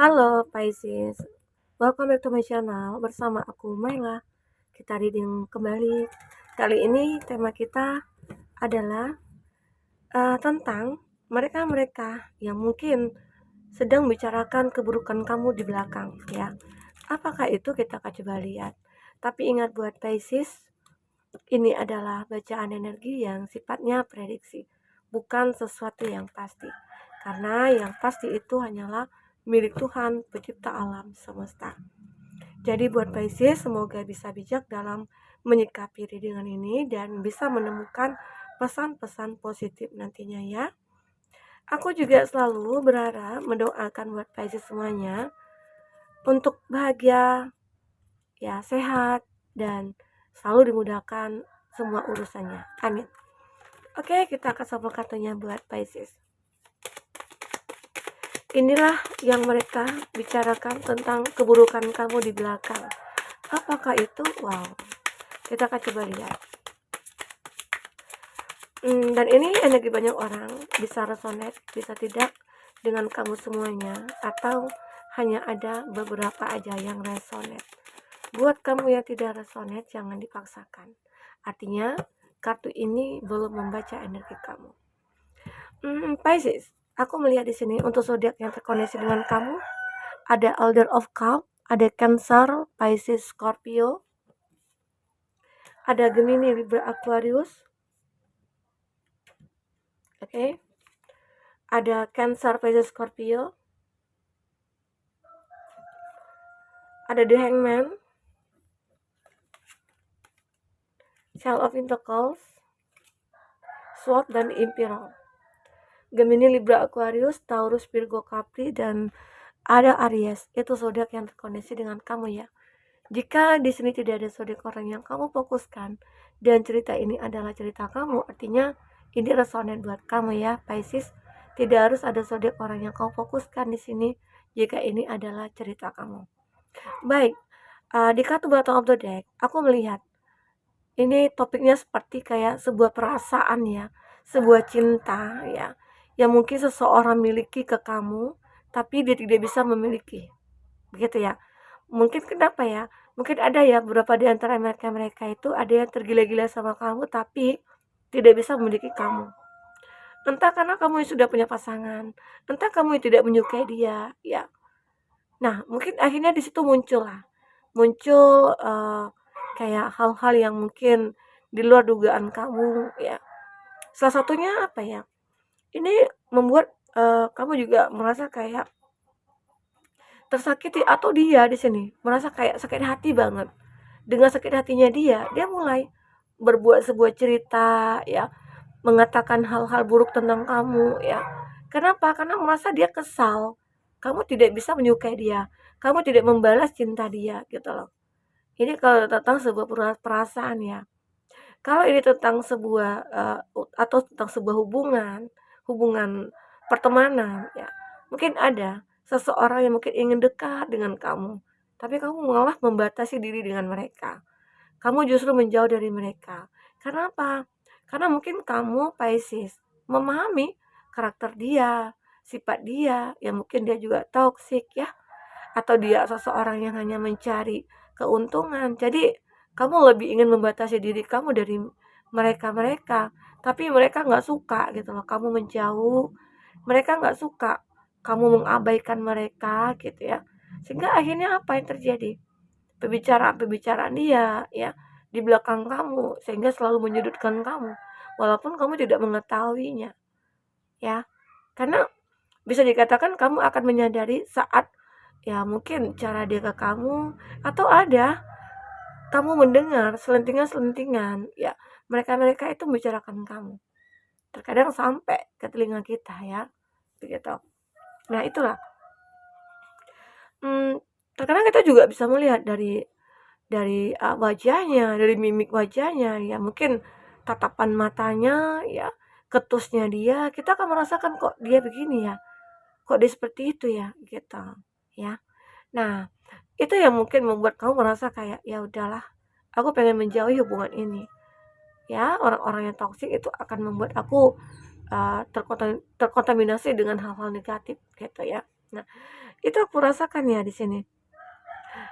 Halo Pisces, welcome back to my channel bersama aku Maila. Kita reading kembali. Kali ini tema kita adalah tentang mereka-mereka yang mungkin sedang bicarakan keburukan kamu di belakang ya. Apakah itu kita akan coba lihat. Tapi ingat buat Pisces, ini adalah bacaan energi yang sifatnya prediksi, bukan sesuatu yang pasti. Karena yang pasti itu hanyalah milik Tuhan, pencipta alam semesta. Jadi buat Pisces, semoga bisa bijak dalam menyikapi readingan ini dan bisa menemukan pesan-pesan positif nantinya ya. Aku juga selalu berharap mendoakan buat Pisces semuanya untuk bahagia, ya sehat, dan selalu dimudahkan semua urusannya. Amin. Oke, kita akan sampul kartunya buat Pisces. Inilah yang mereka bicarakan tentang keburukan kamu di belakang. Apakah itu? Wow. Kita akan coba lihat. Dan ini energi banyak orang, bisa resonate, bisa tidak dengan kamu semuanya, atau hanya ada beberapa aja yang resonate. Buat kamu yang tidak resonate, jangan dipaksakan. Artinya, kartu ini belum membaca energi kamu. Pisces, aku melihat di sini untuk zodiak yang terkoneksi dengan kamu, ada Elder of Cup, ada Cancer, Pisces, Scorpio, ada Gemini, Libra, Aquarius. Oke. Ada Cancer, Pisces, Scorpio. Ada The Hangman, Child of Pentacles, Sword, dan Emperor. Gemini, Libra, Aquarius, Taurus, Virgo, Capri, dan ada Aries. Itu zodiak yang terkoneksi dengan kamu ya. Jika di sini tidak ada zodiak orang yang kamu fokuskan dan cerita ini adalah cerita kamu, artinya ini resonate buat kamu ya, Pisces. Tidak harus ada zodiak orang yang kamu fokuskan di sini jika ini adalah cerita kamu. Baik, di kartu bottom of the deck, aku melihat ini topiknya seperti kayak sebuah perasaan ya, sebuah cinta ya, yang mungkin seseorang miliki ke kamu, tapi dia tidak bisa memiliki, begitu ya. Mungkin kenapa ya? Mungkin ada ya beberapa di antara mereka itu ada yang tergila-gila sama kamu, tapi tidak bisa memiliki kamu. Entah karena kamu yang sudah punya pasangan, entah kamu yang tidak menyukai dia, ya. Nah, mungkin akhirnya di situ muncul kayak hal-hal yang mungkin di luar dugaan kamu ya. Salah satunya apa ya? Ini membuat kamu juga merasa kayak tersakiti, atau dia di sini merasa kayak sakit hati banget. Dengan sakit hatinya dia mulai berbuat sebuah cerita ya, mengatakan hal-hal buruk tentang kamu ya. Kenapa? Karena merasa dia kesal. Kamu tidak bisa menyukai dia. Kamu tidak membalas cinta dia gitu loh. Ini kalau tentang sebuah perasaan ya. Kalau ini tentang sebuah atau tentang sebuah hubungan pertemanan ya. Mungkin ada seseorang yang mungkin ingin dekat dengan kamu, tapi kamu malah membatasi diri dengan mereka. Kamu justru menjauh dari mereka. Karena apa? Karena mungkin kamu Pisces memahami karakter dia, sifat dia, yang mungkin dia juga toksik ya, atau dia seseorang yang hanya mencari keuntungan. Jadi kamu lebih ingin membatasi diri kamu dari mereka, tapi mereka nggak suka gitu loh. Kamu menjauh, mereka nggak suka kamu mengabaikan mereka gitu ya. Sehingga akhirnya apa yang terjadi? Pembicaraan dia ya di belakang kamu, sehingga selalu menyudutkan kamu walaupun kamu tidak mengetahuinya ya. Karena bisa dikatakan kamu akan menyadari saat ya mungkin cara dia ke kamu, atau ada kamu mendengar selentingan-selentingan ya, mereka itu membicarakan kamu. Terkadang sampai ke telinga kita ya, begitu. Nah itulah, terkadang kita juga bisa melihat dari wajahnya, dari mimik wajahnya ya, mungkin tatapan matanya ya, ketusnya dia, kita akan merasakan kok dia begini ya, kok dia seperti itu ya, gitu ya. Nah, itu yang mungkin membuat kamu merasa kayak ya udahlah, aku pengen menjauhi hubungan ini. Ya, orang-orang yang toksik itu akan membuat aku terkontaminasi dengan hal-hal negatif gitu ya. Nah, Itu aku rasakan ya di sini.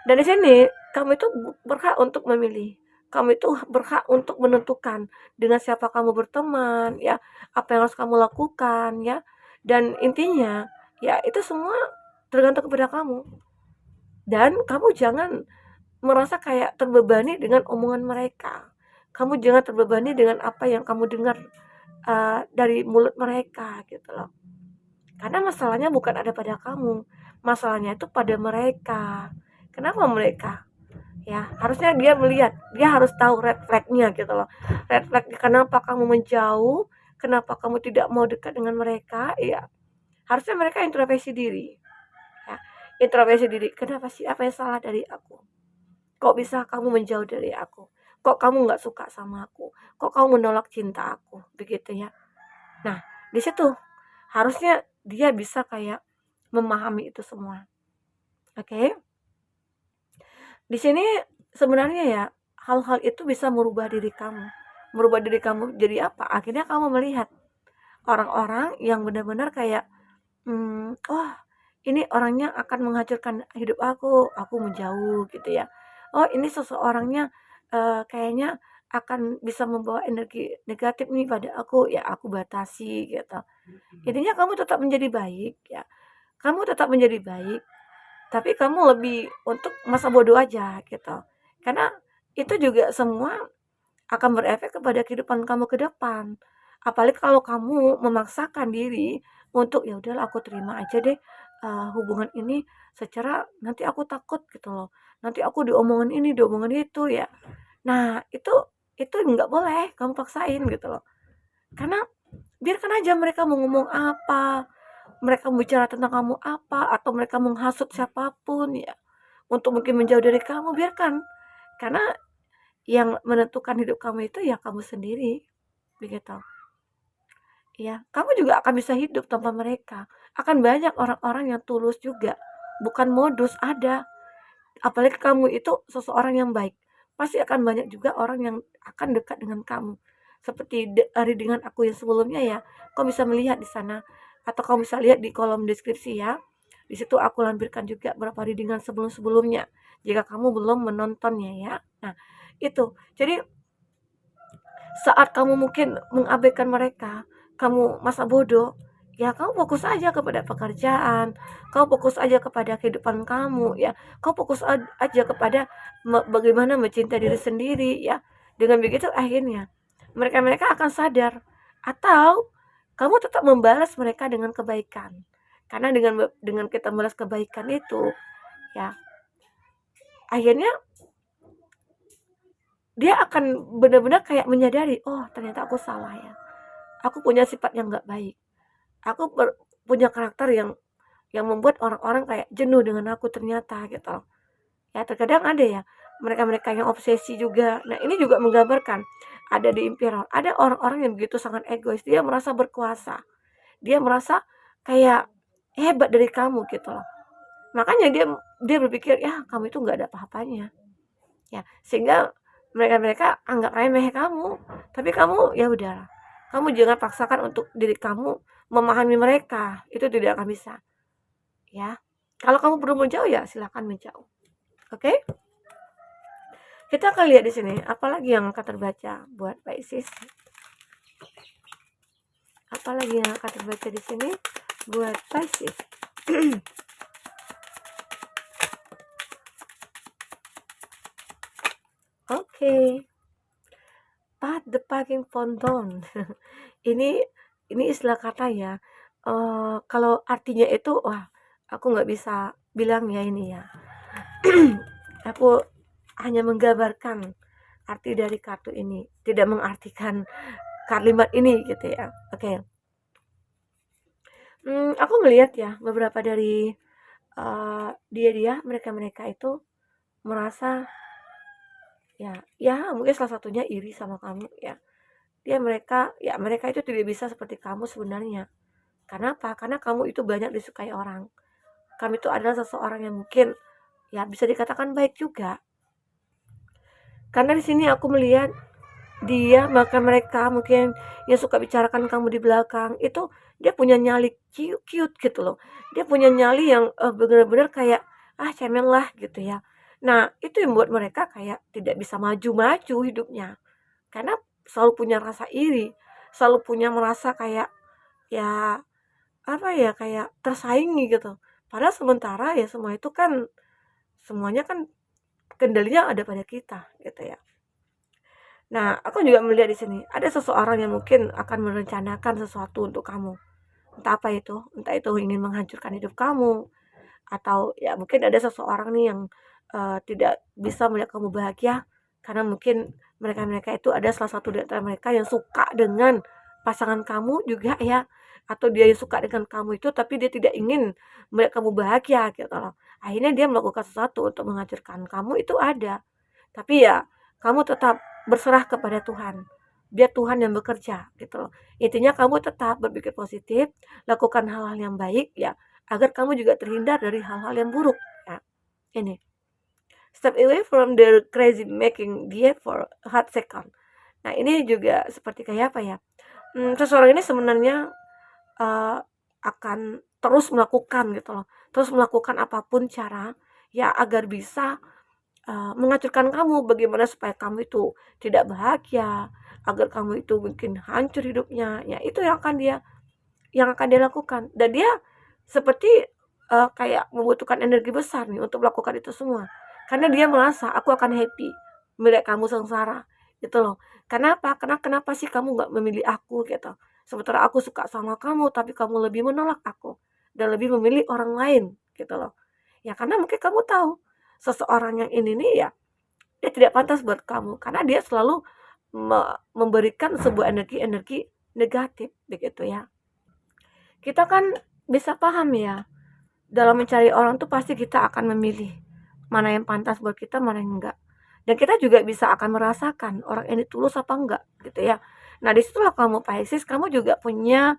Dan di sini kamu itu berhak untuk memilih. Kamu itu berhak untuk menentukan dengan siapa kamu berteman, ya, apa yang harus kamu lakukan, ya. Dan intinya, ya itu semua tergantung kepada kamu. Dan kamu jangan merasa kayak terbebani dengan omongan mereka. Kamu jangan terbebani dengan apa yang kamu dengar dari mulut mereka gitu loh. Karena masalahnya bukan ada pada kamu, masalahnya itu pada mereka. Kenapa mereka? Ya, harusnya dia melihat, dia harus tahu red flag-nya gitu loh. Red flag kenapa kamu menjauh, kenapa kamu tidak mau dekat dengan mereka, ya. Harusnya mereka introspeksi diri. Ya, introspeksi diri. Kenapa sih? Apa yang salah dari aku? Kok bisa kamu menjauh dari aku? Kok kamu nggak suka sama aku? Kok kamu menolak cinta aku? Begitu ya. Nah, di situ harusnya dia bisa kayak memahami itu semua. Oke? Di sini sebenarnya ya hal-hal itu bisa merubah diri kamu. Merubah diri kamu jadi apa? Akhirnya kamu melihat orang-orang yang benar-benar kayak, oh ini orangnya akan menghancurkan hidup aku menjauh gitu ya. Oh ini seseorangnya kayaknya akan bisa membawa energi negatif nih pada aku, ya aku batasi gitu. Intinya kamu tetap menjadi baik ya. Kamu tetap menjadi baik, tapi kamu lebih untuk masa bodoh aja gitu. Karena itu juga semua akan berefek kepada kehidupan kamu ke depan. Apalagi kalau kamu memaksakan diri untuk ya udahlah aku terima aja deh hubungan ini secara nanti aku takut gitu loh. Nanti aku diomongin ini, diomongin itu ya. Nah, itu nggak boleh kamu paksain gitu loh. Karena biarkan aja mereka mau ngomong apa, mereka bicara tentang kamu apa, atau mereka menghasut siapapun ya, untuk mungkin menjauh dari kamu, biarkan. Karena yang menentukan hidup kamu itu ya kamu sendiri, begitu. Ya, kamu juga akan bisa hidup tanpa mereka. Akan banyak orang-orang yang tulus juga, bukan modus, ada. Apalagi kamu itu seseorang yang baik, pasti akan banyak juga orang yang akan dekat dengan kamu. Seperti dari dengan aku yang sebelumnya ya, kau bisa melihat di sana atau kau bisa lihat di kolom deskripsi ya. Di situ aku lampirkan juga beberapa readingan sebelum-sebelumnya. Jika kamu belum menontonnya ya. Nah, itu. Jadi saat kamu mungkin mengabaikan mereka, kamu masa bodoh, ya kamu fokus aja kepada pekerjaan, kamu fokus aja kepada kehidupan kamu, ya. Kamu fokus aja kepada bagaimana mencintai diri sendiri, ya. Dengan begitu akhirnya mereka-mereka akan sadar atau kamu tetap membalas mereka dengan kebaikan. Karena dengan kita membalas kebaikan itu, ya, akhirnya dia akan benar-benar kayak menyadari, oh ternyata aku salah ya. Aku punya sifat yang nggak baik. Aku punya karakter yang membuat orang-orang kayak jenuh dengan aku ternyata gitu. Ya terkadang ada ya mereka-mereka yang obsesi juga. Nah ini juga menggambarkan ada di Imperial. Ada orang-orang yang begitu sangat egois. Dia merasa berkuasa. Dia merasa kayak hebat dari kamu gitu loh. Makanya dia berpikir ya kamu itu nggak ada apa-apanya. Ya sehingga mereka-mereka anggap remeh kamu. Tapi kamu ya udahlah. Kamu jangan paksakan untuk diri kamu memahami mereka. Itu tidak akan bisa. Ya. Kalau kamu perlu menjauh ya silakan menjauh. Oke? Kita akan lihat di sini apalagi yang akan terbaca buat Pisces. Apalagi yang akan terbaca di sini buat Pisces. Oke. Pat the packing phone down. ini istilah kata ya. Kalau artinya itu wah aku nggak bisa bilang ya ini ya. Aku hanya menggambarkan arti dari kartu ini, tidak mengartikan kalimat ini gitu ya. Oke. Aku melihat ya beberapa dari dia mereka itu merasa ya mungkin salah satunya iri sama kamu ya. Mereka itu tidak bisa seperti kamu sebenarnya. Karena apa? Karena kamu itu banyak disukai orang. Kamu itu adalah seseorang yang mungkin ya bisa dikatakan baik juga. Karena di sini aku melihat maka mereka mungkin yang suka bicarakan kamu di belakang itu, dia punya nyali cute gitu loh. Dia punya nyali yang bener-bener kayak ah cemen lah gitu ya. Nah itu yang buat mereka kayak tidak bisa maju-maju hidupnya, karena selalu punya rasa iri, selalu punya merasa kayak ya apa ya, kayak tersaingi gitu. Padahal sementara ya semua itu kan, semuanya kan kendalinya ada pada kita gitu ya. Nah, aku juga melihat di sini ada seseorang yang mungkin akan merencanakan sesuatu untuk kamu. Entah apa itu, entah itu ingin menghancurkan hidup kamu, atau ya mungkin ada seseorang nih yang tidak bisa melihat kamu bahagia karena mungkin mereka-mereka itu ada salah satu di antara mereka yang suka dengan pasangan kamu juga ya, atau dia yang suka dengan kamu itu tapi dia tidak ingin melihat kamu bahagia gitu loh. Akhirnya dia melakukan sesuatu untuk menghancurkan kamu itu ada. Tapi ya kamu tetap berserah kepada Tuhan. Biar Tuhan yang bekerja gitu loh. Intinya kamu tetap berpikir positif, lakukan hal-hal yang baik ya, agar kamu juga terhindar dari hal-hal yang buruk ya. Ini, step away from the crazy making diet for a hot second. Nah, ini juga seperti kayak apa ya? Seseorang ini sebenarnya uh, akan terus melakukan gitu loh. Terus melakukan apapun cara ya agar bisa menghancurkan kamu. Bagaimana supaya kamu itu tidak bahagia, agar kamu itu mungkin hancur hidupnya. Ya, itu yang akan dia lakukan. Dan dia seperti kayak membutuhkan energi besar nih untuk melakukan itu semua. Karena dia merasa aku akan happy melihat kamu sengsara gitu loh. Kenapa? Karena kenapa sih kamu nggak memilih aku gitu. Sementara aku suka sama kamu tapi kamu lebih menolak aku dan lebih memilih orang lain gitu loh. Ya karena mungkin kamu tahu seseorang yang ini nih ya dia tidak pantas buat kamu karena dia selalu memberikan sebuah energi-energi negatif begitu ya. Kita kan bisa paham ya, dalam mencari orang tuh pasti kita akan memilih mana yang pantas buat kita, mana yang enggak. Dan kita juga bisa akan merasakan orang ini tulus apa enggak gitu ya. Nah, disitulah kamu Pisces, kamu juga punya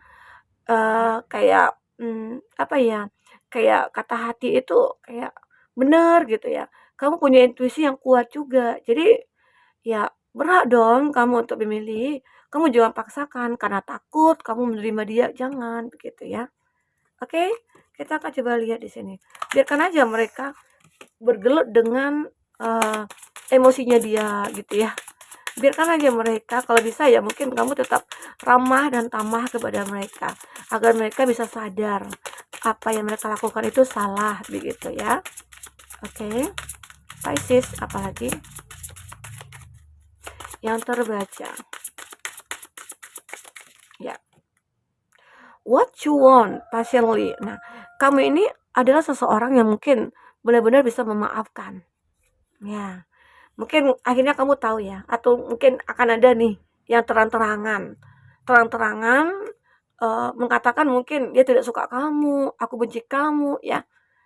kayak apa ya, kayak kata hati itu kayak benar gitu ya. Kamu punya intuisi yang kuat juga. Jadi ya berhak dong kamu untuk memilih. Kamu jangan paksakan karena takut kamu menerima dia, jangan begitu ya. Oke, kita akan coba lihat di sini. Biarkan aja mereka bergelut dengan emosinya dia gitu ya. Biarkan aja mereka, kalau bisa ya mungkin kamu tetap ramah dan tamah kepada mereka agar mereka bisa sadar apa yang mereka lakukan itu salah begitu ya. Oke. Pisces apalagi yang terbaca. Ya. What you want patiently. Nah, kamu ini adalah seseorang yang mungkin benar-benar bisa memaafkan. Ya, mungkin akhirnya kamu tahu ya, atau mungkin akan ada nih yang terang-terangan mengatakan mungkin dia tidak suka kamu, aku benci kamu, ya.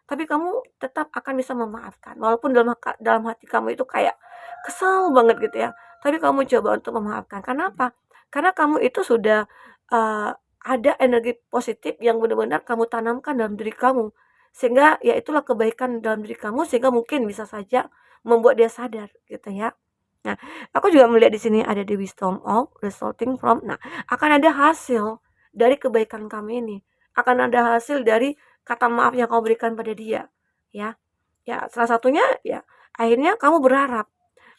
Tapi kamu tetap akan bisa memaafkan, walaupun dalam hati kamu itu kayak kesel banget gitu ya. Tapi kamu coba untuk memaafkan. Karena apa? Karena kamu itu sudah uh, ada energi positif yang benar-benar kamu tanamkan dalam diri kamu. Sehingga ya itulah kebaikan dalam diri kamu sehingga mungkin bisa saja membuat dia sadar gitu ya. Nah, aku juga melihat di sini ada the wisdom of resulting from. Nah, akan ada hasil dari kebaikan kamu ini. Akan ada hasil dari kata maaf yang kau berikan pada dia, ya. Ya, salah satunya ya akhirnya kamu berharap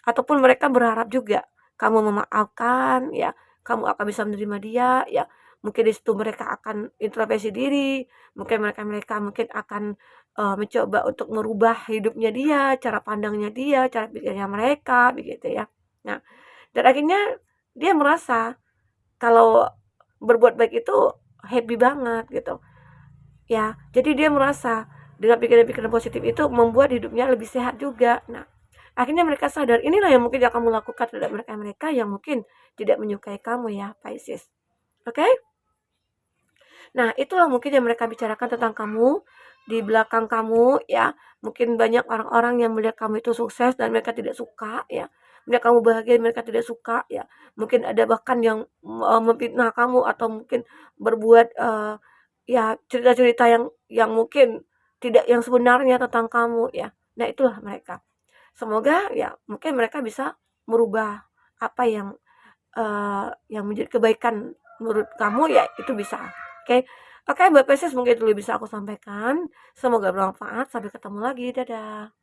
ataupun mereka berharap juga kamu memaafkan, ya. Kamu akan bisa menerima dia, ya. Mungkin di situ mereka akan introspeksi diri, mungkin mereka mungkin akan mencoba untuk merubah hidupnya dia, cara pandangnya dia, cara pikirnya mereka, begitu ya. Nah, dan akhirnya dia merasa kalau berbuat baik itu happy banget gitu. Ya, jadi dia merasa dengan pikiran-pikiran positif itu membuat hidupnya lebih sehat juga. Nah, akhirnya mereka sadar inilah yang mungkin yang kamu lakukan terhadap mereka-mereka yang mungkin tidak menyukai kamu ya, Pisces. Oke? Nah, itulah mungkin yang mereka bicarakan tentang kamu di belakang kamu ya. Mungkin banyak orang-orang yang melihat kamu itu sukses dan mereka tidak suka ya. Melihat kamu bahagia mereka tidak suka ya. Mungkin ada bahkan yang memfitnah kamu atau mungkin berbuat ya cerita-cerita yang mungkin tidak yang sebenarnya tentang kamu ya. Nah, itulah mereka. Semoga ya mungkin mereka bisa merubah apa yang yang menjadi kebaikan menurut kamu, ya itu bisa. Oke. Oke, Mbak Pisces, mungkin itu bisa aku sampaikan. Semoga bermanfaat. Sampai ketemu lagi. Dadah.